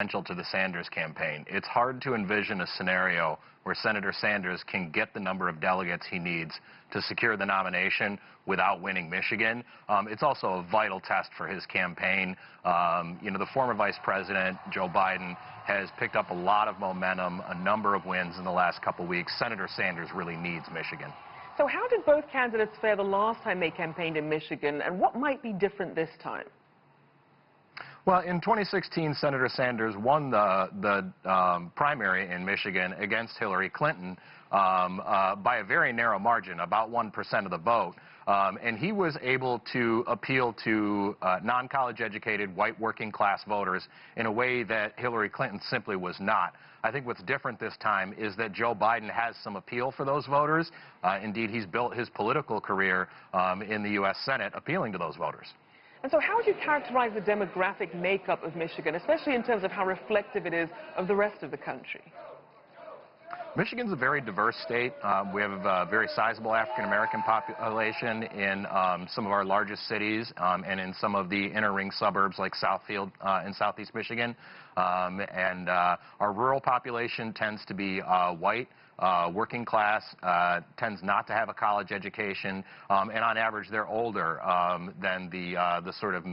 essential to the Sanders campaign. It's hard to envision a scenario where Senator Sanders can get the number of delegates he needs to secure the nomination without winning Michigan. It's also a vital test for his campaign. The former Vice President, Joe Biden, has picked up a lot of momentum, a number of wins in the last couple weeks. Senator Sanders really needs Michigan. So how did both candidates fare the last time they campaigned in Michigan, and what might be different this time? Well, in 2016, Senator Sanders won the primary in Michigan against Hillary Clinton by a very narrow margin, about 1% of the vote. And he was able to appeal to non-college educated white working class voters in a way that Hillary Clinton simply was not. I think what's different this time is that Joe Biden has some appeal for those voters. Indeed, he's built his political career in the U.S. Senate appealing to those voters. And so how would you characterize the demographic makeup of Michigan, especially in terms of how reflective it is of the rest of the country? Michigan's a very diverse state. We have a very sizable African-American population in some of our largest cities and in some of the inner ring suburbs like Southfield in southeast Michigan. Our rural population tends to be white. Working class, tends not to have a college education, and on average they're older than the sort of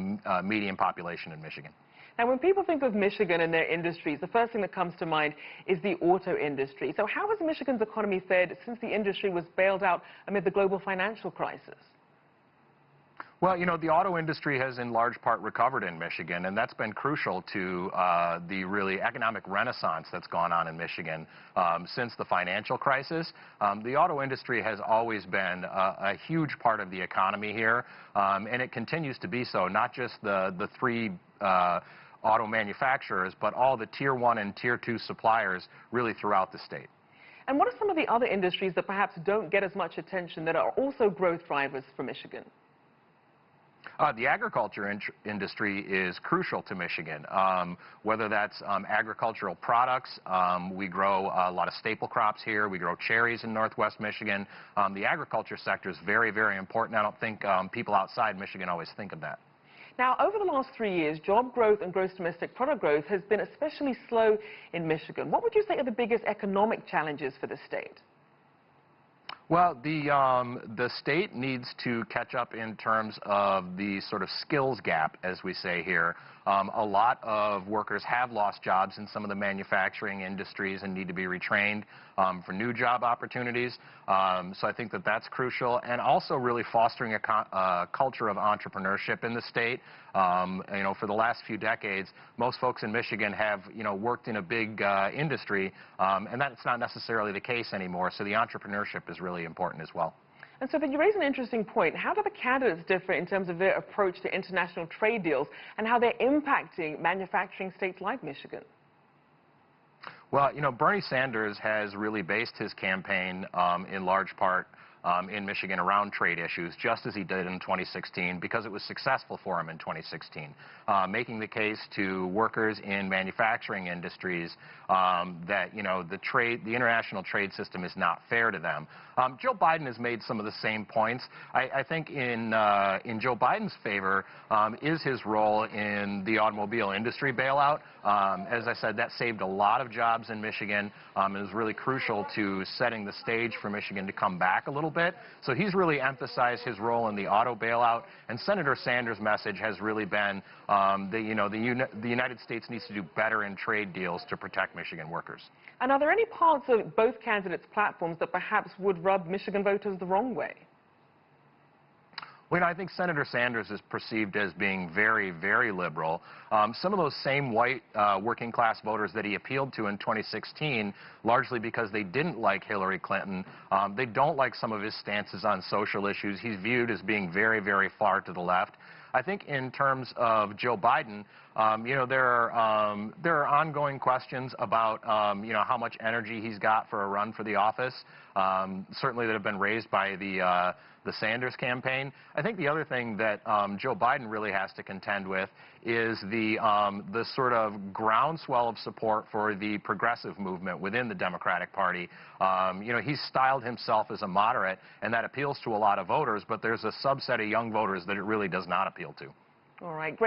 median population in Michigan. Now, when people think of Michigan and their industries, the first thing that comes to mind is the auto industry. So how has Michigan's economy fared since the industry was bailed out amid the global financial crisis? Well, the auto industry has in large part recovered in Michigan, and that's been crucial to the really economic renaissance that's gone on in Michigan since the financial crisis. The auto industry has always been a huge part of the economy here, and it continues to be so, not just the three auto manufacturers, but all the Tier 1 and Tier 2 suppliers really throughout the state. And what are some of the other industries that perhaps don't get as much attention that are also growth drivers for Michigan? The agriculture industry is crucial to Michigan, whether that's agricultural products. We grow a lot of staple crops here. We grow cherries in northwest Michigan. The agriculture sector is very, very important. I don't think people outside Michigan always think of that. Now, over the last 3 years, job growth and gross domestic product growth has been especially slow in Michigan. What would you say are the biggest economic challenges for the state? Well, the state needs to catch up in terms of the sort of skills gap, as we say here. A lot of workers have lost jobs in some of the manufacturing industries and need to be retrained for new job opportunities. So I think that that's crucial, and also really fostering a culture of entrepreneurship in the state. For the last few decades, most folks in Michigan have, worked in a big industry, and that's not necessarily the case anymore. So the entrepreneurship is really important as well. And so then you raise an interesting point. How do the candidates differ in terms of their approach to international trade deals and how they're impacting manufacturing states like Michigan? Well, Bernie Sanders has really based his campaign in large part in Michigan around trade issues, just as he did in 2016, because it was successful for him in 2016, making the case to workers in manufacturing industries that the international trade system is not fair to them. Joe Biden has made some of the same points. I think in Joe Biden's favor is his role in the automobile industry bailout. As I said, that saved a lot of jobs in Michigan. It was really crucial to setting the stage for Michigan to come back a little bit. So he's really emphasized his role in the auto bailout, and Senator Sanders' message has really been the United States needs to do better in trade deals to protect Michigan workers. And are there any parts of both candidates' platforms that perhaps would rub Michigan voters the wrong way? Well, I think Senator Sanders is perceived as being very, very liberal. Some of those same white working class voters that he appealed to in 2016, largely because they didn't like Hillary Clinton, they don't like some of his stances on social issues. He's viewed as being very, very far to the left. I think in terms of Joe Biden, there are ongoing questions about, how much energy he's got for a run for the office, certainly that have been raised by the Sanders campaign. I think the other thing that Joe Biden really has to contend with is the sort of groundswell of support for the progressive movement within the Democratic Party. He's styled himself as a moderate, and that appeals to a lot of voters, but there's a subset of young voters that it really does not appeal to. All right, great.